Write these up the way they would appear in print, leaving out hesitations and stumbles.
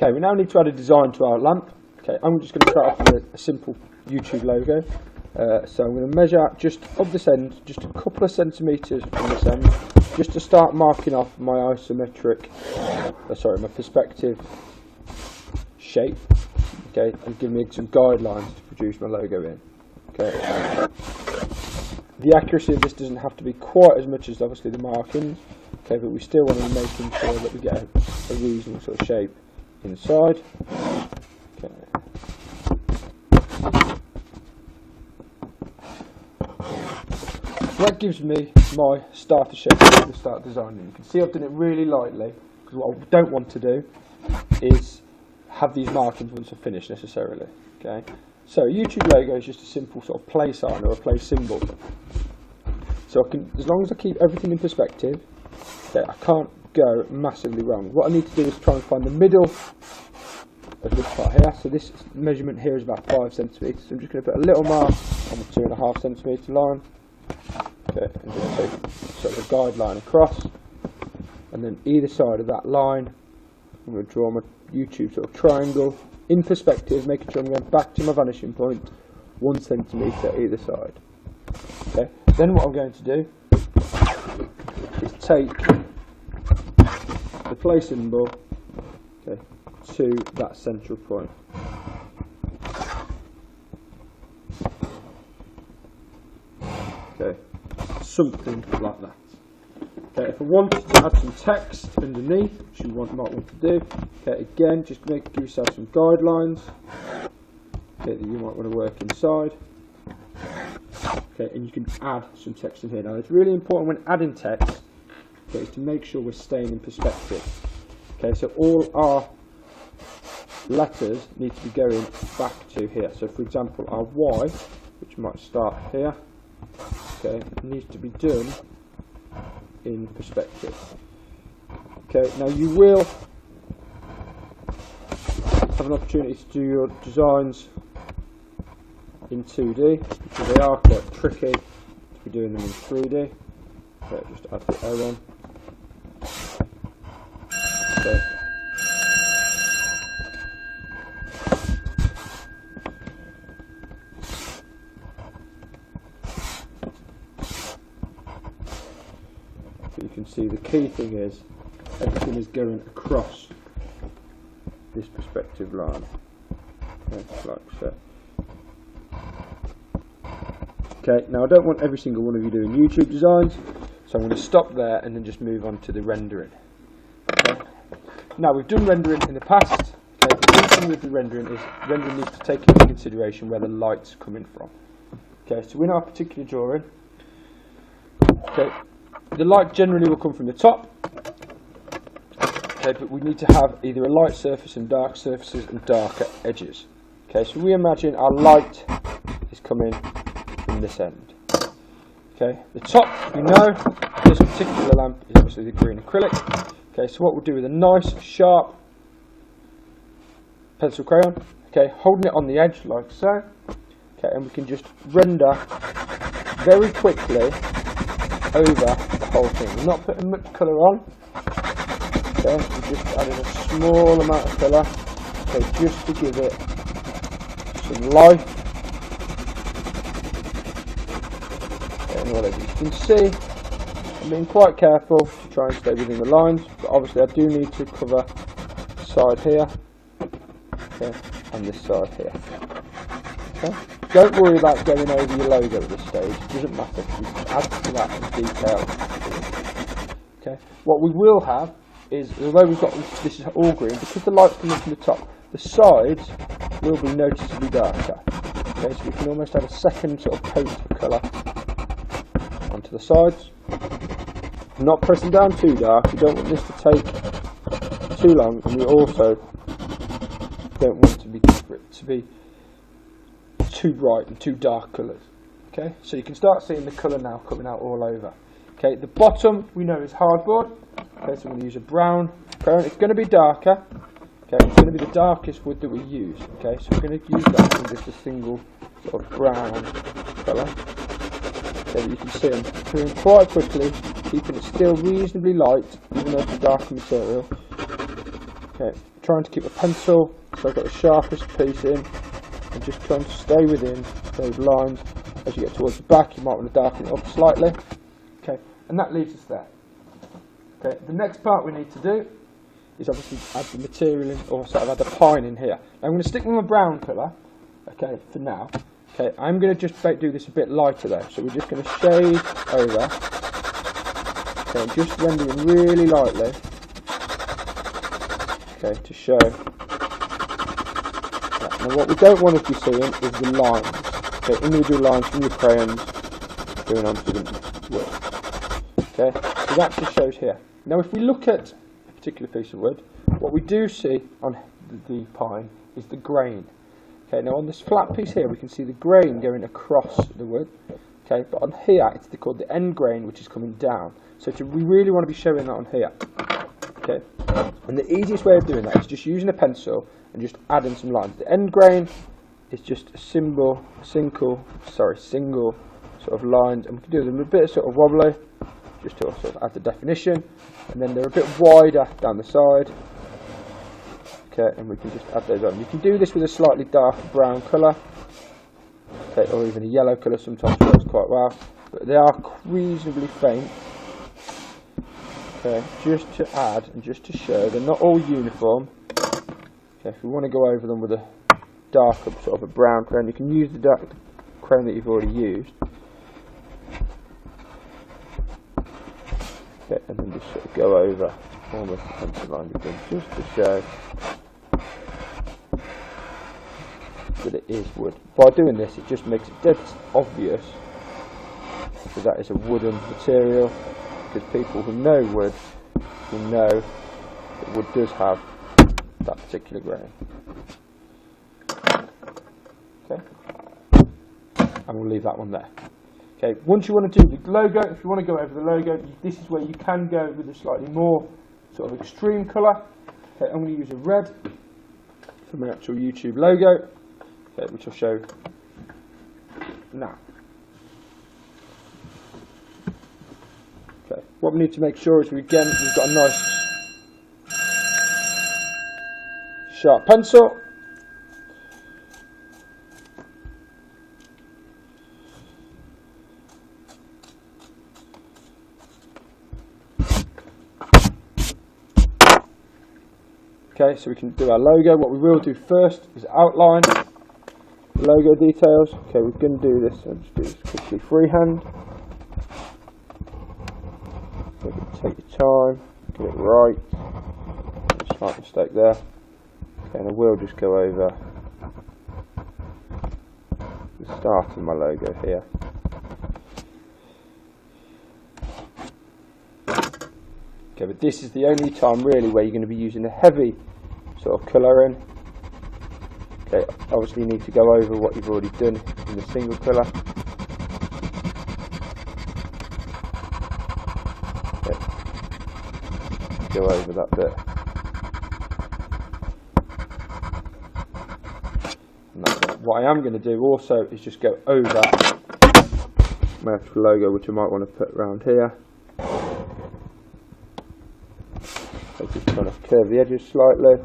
Okay, we now need to add a design to our lamp. Okay, I'm just going to start off with a simple YouTube logo. So I'm going to measure out just of this end, just a couple of centimetres from this end, just to start marking off my isometric, my perspective shape. Okay, and give me some guidelines to produce my logo in. Okay. The accuracy of this doesn't have to be quite as much as obviously the markings. Okay, but we still want to be making sure that we get a reasonable sort of shape inside. Okay. So that gives me my starter shape to start designing. You can see I've done it really lightly, because what I don't want to do is have these markings once I've finished necessarily. Okay. So a YouTube logo is just a simple sort of play sign or a play symbol. So I can, as long as I keep everything in perspective, okay, I can't go massively wrong. What I need to do is try and find the middle of this part here. So this measurement here is about 5 centimetres. So I'm just going to put a little mark on the 2.5 centimetre line. Okay, and just take sort of a guideline across. And then either side of that line, I'm going to draw my YouTube sort of triangle in perspective, making sure I'm going back to my vanishing point, 1 centimetre either side. Okay. Then what I'm going to do is take the play symbol, okay, to that central point. Okay, something like that. Okay, if I want to add some text underneath, which you might want to do, okay, again, just give yourself some guidelines, okay, that you might want to work inside. Okay, and you can add some text in here. Now, it's really important when adding text, okay, is to make sure we're staying in perspective. Okay, so all our letters need to be going back to here. So, for example, our Y, which might start here, okay, needs to be done in perspective. Okay, now you will have an opportunity to do your designs in 2D, because they are quite tricky to be doing them in 3D. Okay, just add the O on. Okay. So you can see the key thing is everything is going across this perspective line. Okay, like so. Okay, now I don't want every single one of you doing YouTube designs, so I'm going to stop there and then just move on to the rendering. Okay. Now we've done rendering in the past. Okay, the key thing with the rendering is rendering needs to take into consideration where the light's coming from. Okay, so in our particular drawing, okay, the light generally will come from the top. Okay, but we need to have either a light surface and dark surfaces and darker edges. Okay, so we imagine our light is coming from this end. Okay, the top, we know this particular lamp is obviously the green acrylic. Okay, so what we'll do with a nice sharp pencil crayon, okay, holding it on the edge like so, okay, and we can just render very quickly over the whole thing. We're not putting much colour on, okay, we're just adding a small amount of colour, okay, just to give it some life. Well, as you can see, I'm being quite careful to try and stay within the lines, but obviously I do need to cover the side here, okay, and this side here. Okay. Don't worry about going over your logo at this stage, it doesn't matter, you can add to that in detail. Okay. What we will have is, although we've got this is all green, because the light's coming from the top, the sides will be noticeably darker. Okay, so we can almost add a second sort of coat of colour onto the sides. Not pressing down too dark, we don't want this to take too long, and we also don't want it to be too bright and too dark colours. Okay, so you can start seeing the colour now coming out all over. Okay, the bottom we know is hardboard. Okay, so I'm going to use a brown crayon. It's going to be darker. Okay, it's going to be the darkest wood that we use. Okay, so we're going to use that in just a single sort of brown colour. Okay, you can see I'm doing quite quickly, keeping it still reasonably light, even though it's a darker material. Okay, trying to keep the pencil so I've got the sharpest piece in, and just trying to stay within those lines. As you get towards the back, you might want to darken it up slightly. Okay, and that leaves us there. Okay, the next part we need to do is obviously add the material in, or sort of add a pine in here. Now I'm going to stick with my brown colour, okay, for now. Okay, I'm going to just do this a bit lighter though, so we're just going to shade over. Okay, just rendering really lightly. Okay, to show. Right, now what we don't want to be seeing is the lines. Okay, individual lines from your crayons going onto the wood. Okay, so that just shows here. Now if we look at a particular piece of wood, what we do see on the pine is the grain. Okay, now on this flat piece here we can see the grain going across the wood. Okay, but on here it's called the end grain, which is coming down. So we really want to be showing that on here. Okay, and the easiest way of doing that is just using a pencil and just adding some lines. The end grain is just a single sort of lines, and we can do them a bit sort of wobbly, just to sort of add the definition, and then they're a bit wider down the side. Okay, and we can just add those on. You can do this with a slightly darker brown colour, okay, or even a yellow colour sometimes works quite well, but they are reasonably faint. Okay, just to add and just to show they're not all uniform. Okay, if you want to go over them with a darker sort of a brown crayon, you can use the dark crayon that you've already used. Okay, and then just sort of go over almost the pencil line again, just to show that it is wood. By doing this, it just makes it dead obvious that that is a wooden material, because people who know wood will know that wood does have that particular grain. Okay, and we'll leave that one there. Okay, once you want to do the logo, if you want to go over the logo, this is where you can go with a slightly more sort of extreme colour. Okay, I'm going to use a red for my actual YouTube logo, okay, which I'll show now. Okay, what we need to make sure is we've got a nice sharp pencil. Okay, so we can do our logo. What we will do first is outline the logo details. Okay, we're going to do this. I'll just do this quickly freehand. Take your time, get it right. Slight mistake there. Okay, and I will just go over the start of my logo here. Okay, but this is the only time really where you're going to be using a heavy sort of colouring. Okay, obviously you need to go over what you've already done in the single colour. Okay, go over that bit. And that's it. What I am going to do also is just go over my actual logo, which I might want to put around here. So just kind of curve the edges slightly.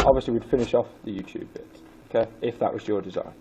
Obviously we'd finish off the YouTube bit, okay, if that was your design.